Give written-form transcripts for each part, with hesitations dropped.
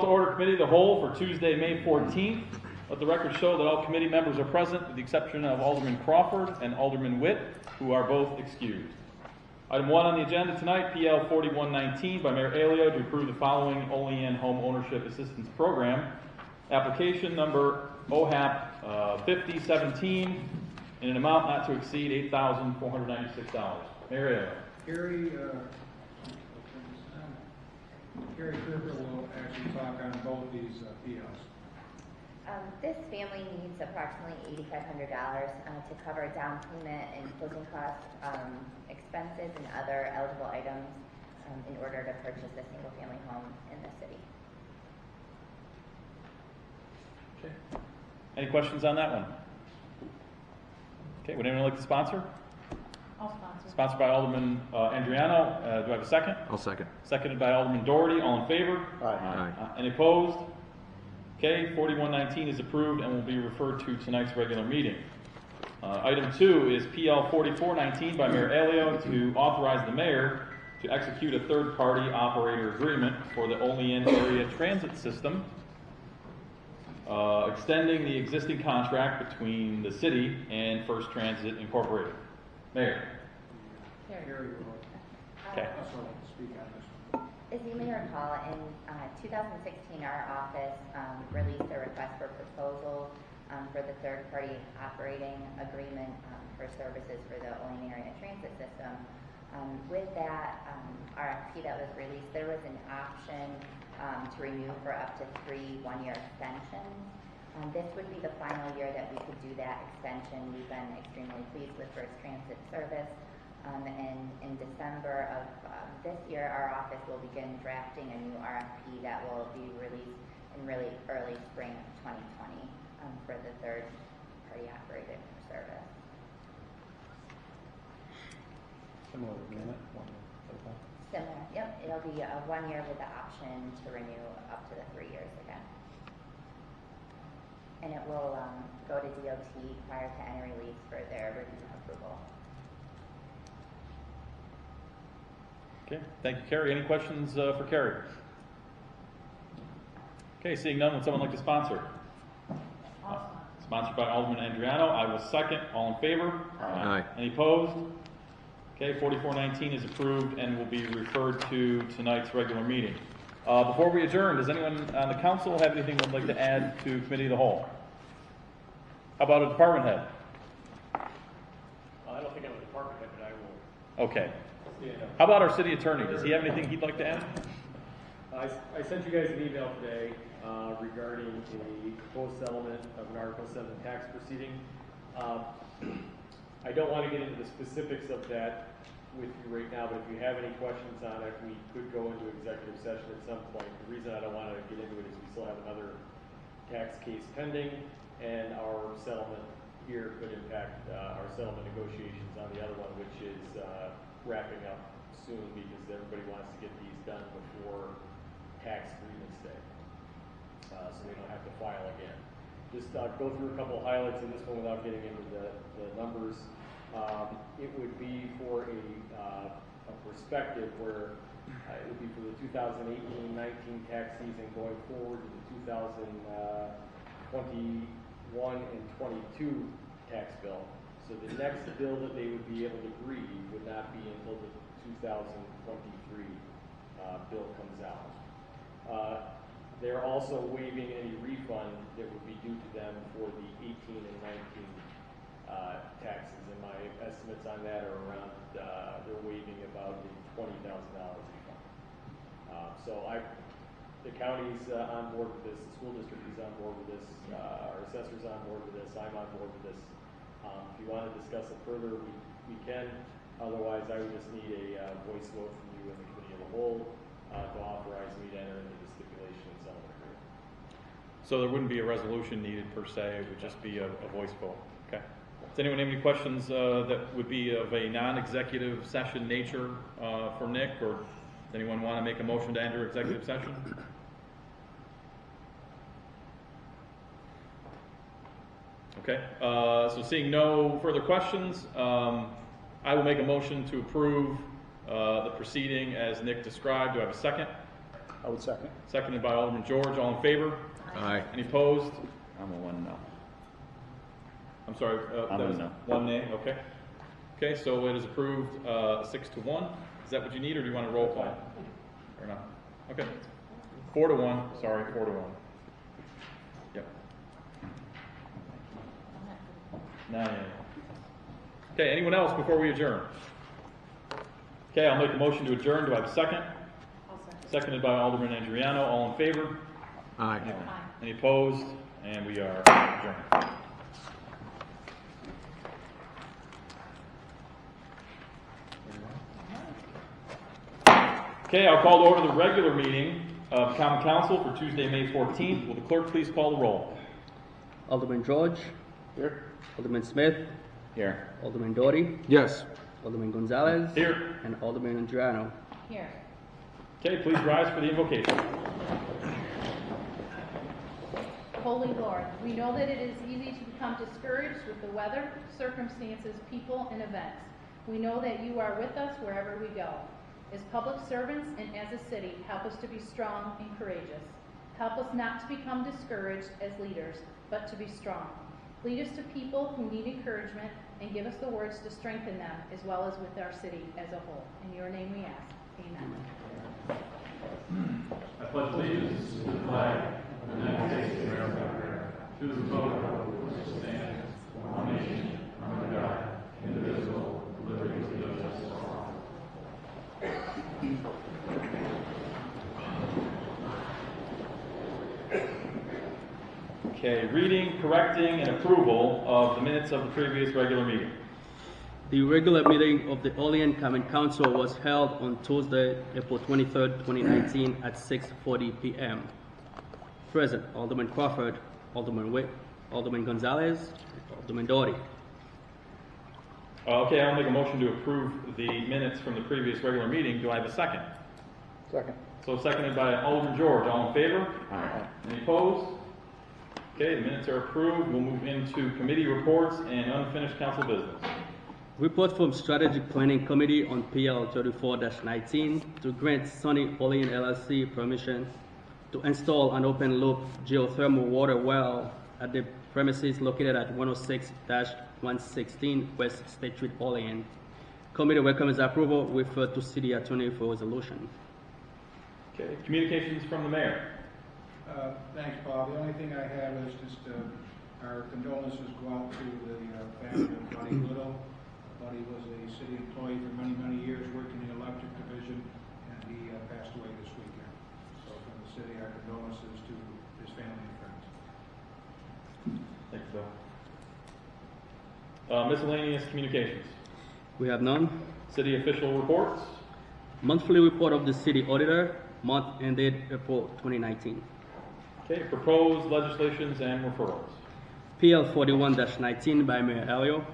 To order committee of the whole for Tuesday, May 14th. Let the record show that all committee members are present with the exception of Alderman Crawford and Alderman Witt, who are both excused. Item 1 on the agenda tonight, PL 4119 by Mayor Alio to approve the following Olean Home Ownership Assistance Program. Application number OHAP 5017 in an amount not to exceed $8,496. Mayor Alio. Gary Cooper will actually talk on both these PLs. This family needs approximately $8,500 to cover down payment and closing costs, expenses, and other eligible items in order to purchase a single-family home in the city. Okay. Any questions on that one? Okay. Would anyone like to sponsor? I'll sponsor. Sponsored by Alderman Andriano. Do I have a second? I'll second. Seconded by Alderman Doherty. All in favor? Aye. Any opposed? Okay, 4119 is approved and will be referred to tonight's regular meeting. Item 2 is PL 4419 by Mayor Alio to authorize the mayor to execute a third-party operator agreement for the Olean Area Transit System, extending the existing contract between the city and First Transit Incorporated. Mayor. Gary will Okay. also speak on this one. As you may recall, in 2016, our office released a request for proposal for the third-party operating agreement for services for the Olean Area Transit System. With that RFP that was released, there was an option to renew for up to 3 one-year extensions. This would be the final year that we could do that extension. We've been extremely pleased with First Transit service. And in December of this year, our office will begin drafting a new RFP that will be released in really early spring of 2020 for the third-party operated service. Similar agreement. Similar, yep. It'll be a 1 year with the option to renew up to the 3 years again. And it will go to DOT prior to any release for their review and approval. Okay, thank you, Carrie. Any questions for Carrie? Okay, seeing none, would someone like to sponsor? Sponsored by Alderman Andriano. I will second. All in favor? Aye. Any opposed? Okay, 4419 is approved and will be referred to tonight's regular meeting. Before we adjourn, does anyone on the council have anything they'd like to add to Committee of the Whole? How about a department head? I don't think I'm a department head, but I will. Okay. How about our city attorney? Does he have anything he'd like to add? I sent you guys an email today regarding a proposed settlement of an Article 7 tax proceeding. I don't want to get into the specifics of that with you right now, but if you have any questions on it, we could go into executive session at some point. The reason I don't want to get into it is we still have another tax case pending, and our settlement here could impact our settlement negotiations on the other one, which is wrapping up soon because everybody wants to get these done before tax grievance day, so we don't have to file again. Just go through a couple of highlights in this one without getting into the numbers. It would be for a perspective where it would be for the 2018-19 tax season going forward to the 2021 and 22 tax bill. So the next bill that they would be able to grieve would not be until the 2023 bill comes out. They're also waiving any refund that would be due to them for the 18 and 19 taxes. And my estimates on that are around, they're waiving about the $20,000 refund. The county's on board with this, the school district is on board with this, our assessor's on board with this, I'm on board with this. If you want to discuss it further, we can. Otherwise, I would just need a voice vote from you in the Committee of the Whole to authorize me to enter into the stipulation and settlement agreement. So there wouldn't be a resolution needed per se. It would just be a voice vote. Okay. Does anyone have any questions that would be of a non-executive session nature for Nick, or does anyone want to make a motion to enter executive session? Okay, so seeing no further questions, I will make a motion to approve the proceeding as Nick described. Do I have a second? I would second. Seconded by Alderman George. All in favor? Aye. Any opposed? I'm a one no. I'm sorry, I'm that a was no. 1 nay, okay. Okay, so it is approved 6-1. Is that what you need, or do you want a roll call? Or not? Okay. 4-1, sorry, 4-1. Yep. Now, yeah. Okay, anyone else before we adjourn? Okay, I'll make a motion to adjourn. Do I have a second? I'll second. Seconded by Alderman Andriano. All in favor? Aye. Aye. Any opposed? And we are adjourned. Okay, I'll call to order the regular meeting of Common Council for Tuesday, May 14th. Will the clerk please call the roll? Alderman George. Here. Alderman Smith. Here. Alderman Doughty. Yes. Alderman Gonzalez. Here. And Alderman Andriano. Here. Okay, please rise for the invocation. Holy Lord, we know that it is easy to become discouraged with the weather, circumstances, people, and events. We know that you are with us wherever we go. As public servants and as a city, help us to be strong and courageous. Help us not to become discouraged as leaders, but to be strong. Lead us to people who need encouragement and give us the words to strengthen them, as well as with our city as a whole. In your name we ask. Amen. I pledge allegiance to the flag of the United States of America, to the republic which stands one nation, under God, indivisible, with liberty and justice for all. Okay, reading, correcting, and approval of the minutes of the previous regular meeting. The regular meeting of the Olean Common Council was held on Tuesday, April 23rd, 2019 at 6:40 p.m. Present, Alderman Crawford, Alderman Witt, Alderman Gonzalez, Alderman Doughty. Okay, I'll make a motion to approve the minutes from the previous regular meeting. Do I have a second? Second. So seconded by Alderman George. All in favor? Aye. Any opposed? Okay, the minutes are approved. We'll move into committee reports and unfinished council business. Report from Strategic Planning Committee on PL 34-19 to grant Sunny Olean LLC permission to install an open-loop geothermal water well at the premises located at 106-116 West State Street, Olean. Committee recommends approval. Refer to City Attorney for resolution. Okay, communications from the mayor. Thanks, Bob. The only thing I have is just our condolences go out to the family of Buddy Little. Buddy was a city employee for many, many years, working in the electric division, and he passed away this weekend. So from the city, our condolences to his family and friends. Thanks, Bill. Miscellaneous communications. We have none. City official reports. Monthly report of the City Auditor, month ended April 2019. Okay, proposed legislations and referrals. PL 41-19 by Mayor Elio,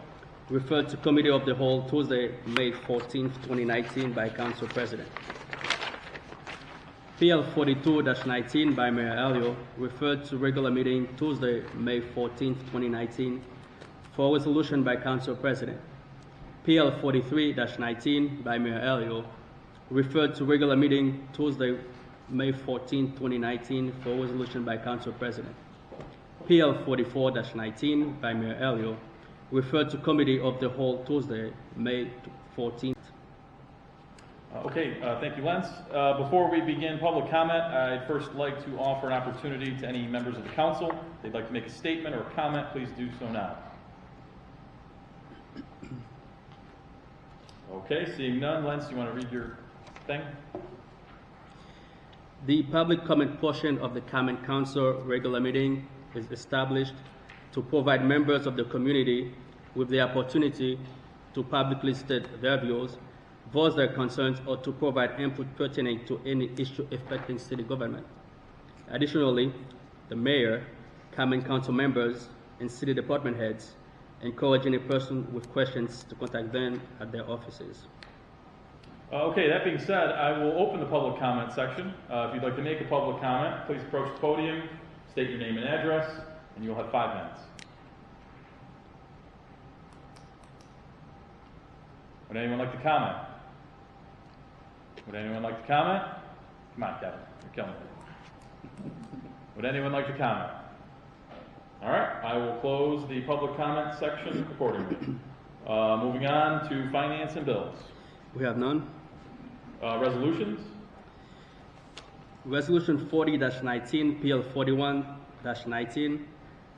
referred to Committee of the Whole Tuesday, May 14th, 2019 by Council President. PL 42-19 by Mayor Elio, referred to regular meeting Tuesday, May 14th, 2019 for resolution by Council President. PL 43-19 by Mayor Elio, referred to regular meeting Tuesday, May 14, 2019 for resolution by Council President. PL 44-19 by Mayor Elio, referred to Committee of the Whole Tuesday, May 14th. Thank you, Lentz. Before we begin public comment, I'd first like to offer an opportunity to any members of the council. If they'd like to make a statement or comment, please do so now. Okay, seeing none. Lentz, you want to read your thing? The public comment portion of the Common Council regular meeting is established to provide members of the community with the opportunity to publicly state their views, voice their concerns, or to provide input pertaining to any issue affecting city government. Additionally, the mayor, Common Council members, and city department heads encourage any person with questions to contact them at their offices. Okay, that being said, I will open the public comment section. If you'd like to make a public comment, please approach the podium, state your name and address, and you'll have 5 minutes. Would anyone like to comment? Would anyone like to comment? Come on, Kevin. You're killing me. Would anyone like to comment? All right, I will close the public comment section accordingly. Moving on to finance and bills. We have none. Resolutions? Resolution 40-19, PL 41-19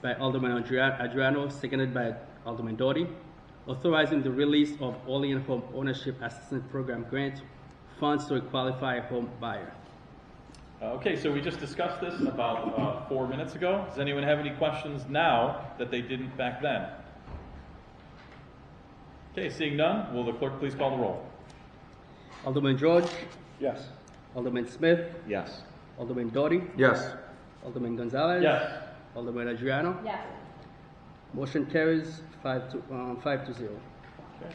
by Alderman Adriano, seconded by Alderman Doughty, authorizing the release of Olean Home Ownership Assistance Program grant funds to a qualified home buyer. Okay, so we just discussed this about 4 minutes ago. Does anyone have any questions now that they didn't back then? Okay, seeing none, will the clerk please call the roll? Alderman George, Yes. Alderman Smith, Yes. Alderman Doughty, Yes. Alderman Gonzalez, Yes. Alderman Adriano. Yes. Motion carries 5 to 0. Okay.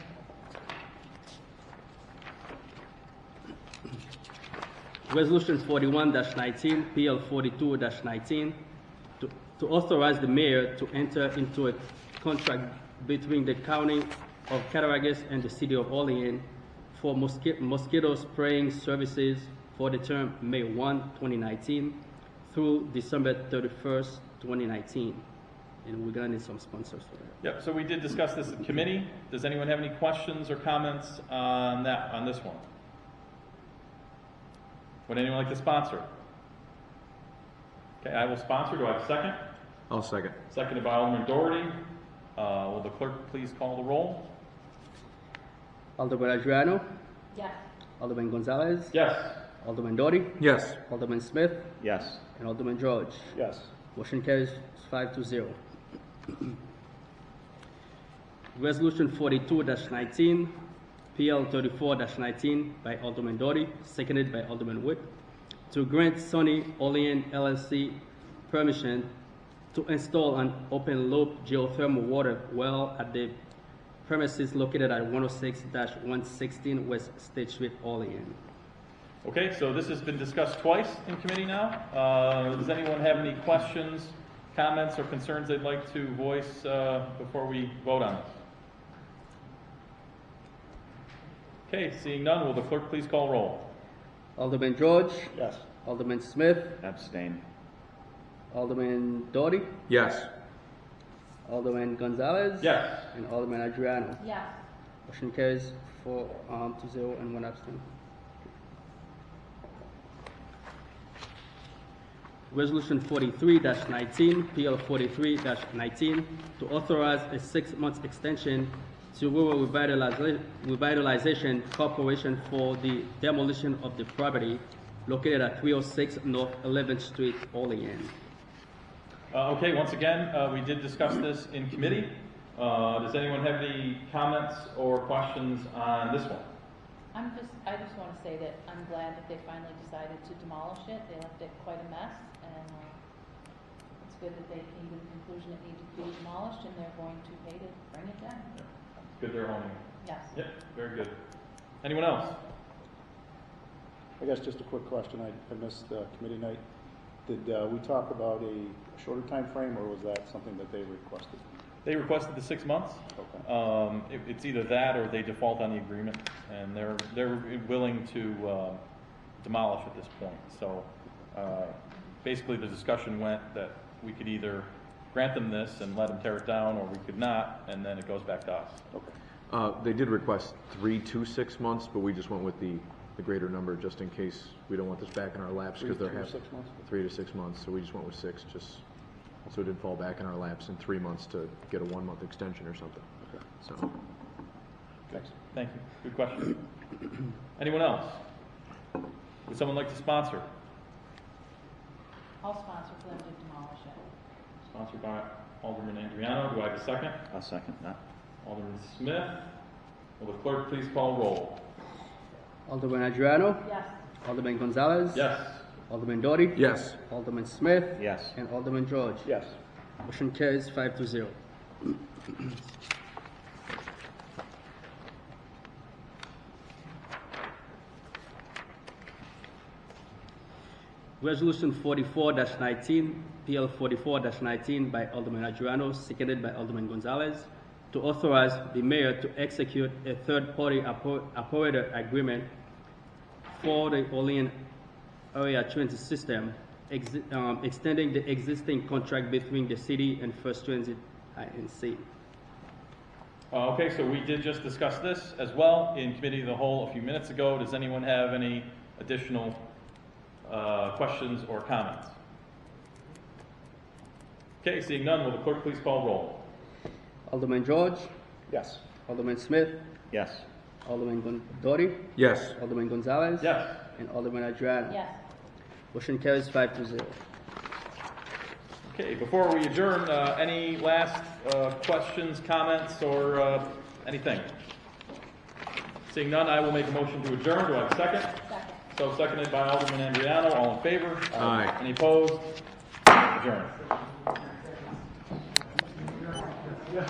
Resolution 41-19, PL 42-19, to authorize the mayor to enter into a contract between the County of Cattaraugus and the City of Olean for mosquito spraying services for the term May 1, 2019 through December 31st, 2019. And we're gonna need some sponsors for that. Yep, so we did discuss this in committee. Does anyone have any questions or comments on this one? Would anyone like to sponsor? Okay, I will sponsor. Do I have a second? I'll second. Seconded by Alderman Doherty. Will the clerk please call the roll? Alderman Adriano, Yes. Alderman Gonzalez, Yes. Alderman Doughty, Yes. Alderman Smith, Yes. and Alderman George. Yes. Motion carries 5 to 0. Resolution 42-19, PL 34-19 by Alderman Doughty, seconded by Alderman Witt, to grant Sunny Olean LLC permission to install an open-loop geothermal water well at the premises located at 106-116 West State Street, Olean. Okay, so this has been discussed twice in committee now. Does anyone have any questions, comments, or concerns they'd like to voice before we vote on this? Okay, seeing none, will the clerk please call roll? Alderman George, Yes. Alderman Smith, Abstain. Alderman Doughty, Yes. Alderman Gonzalez, Yes. and Alderman Adriano. Yes. Motion carries 4 to 0 and 1 abstain. Resolution 43-19, PL 43-19, to authorize a 6-month extension to Rural Revitalization Corporation for the demolition of the property located at 306 North 11th Street, Olean. Okay, once again, we did discuss this in committee. Does anyone have any comments or questions on this one? I just want to say that I'm glad that they finally decided to demolish it. They left it quite a mess, and it's good that they came to the conclusion it needed to be demolished, and they're going to pay to bring it down. Good they're owning it. Yes. Yep, very good. Anyone else? I guess just a quick question. I missed the committee night. Did we talk about a shorter time frame, or was that something that they requested? They requested the 6 months. Okay. It's either that or they default on the agreement, and they're willing to demolish at this point. So basically, the discussion went that we could either grant them this and let them tear it down, or we could not, and then it goes back to us. Okay. They did request 3 to 6 months, but we just went with the greater number just in case we don't want this back in our laps because they're 3 to half 6 months? 3 to 6 months. So we just went with 6, just so it didn't fall back in our laps in 3 months to get a 1-month extension or something. Okay. So Thanks. Thank you. Good question. Anyone else? Would someone like to sponsor? I'll sponsor for them to demolish it. Sponsored by Alderman Andriano. Do I have a second? I'll second that. Alderman Smith. Will the clerk please call roll? Alderman Adriano, Yes. Alderman Gonzalez, Yes. Alderman Doughty, Yes. Alderman Smith, Yes. and Alderman George. Yes. Motion carries 5 to 0. Resolution 44-19, PL 44-19 by Alderman Adriano, seconded by Alderman Gonzalez, to authorize the mayor to execute a third-party operator agreement for the Olean area transit system, extending the existing contract between the city and First Transit INC. Okay, so we did just discuss this as well in committee of the whole a few minutes ago. Does anyone have any additional questions or comments? Okay, seeing none, will the clerk please call roll? Alderman George, Yes. Alderman Smith, Yes. Alderman Doughty, Yes. Alderman Gonzalez, Yes. and Alderman Adriano. Yes. Motion carries 5-0. Okay, before we adjourn, any last questions, comments, or anything? Seeing none, I will make a motion to adjourn. Do I have a second? Second. So seconded by Alderman Andriano. All in favor? Aye. Any opposed? Adjourn.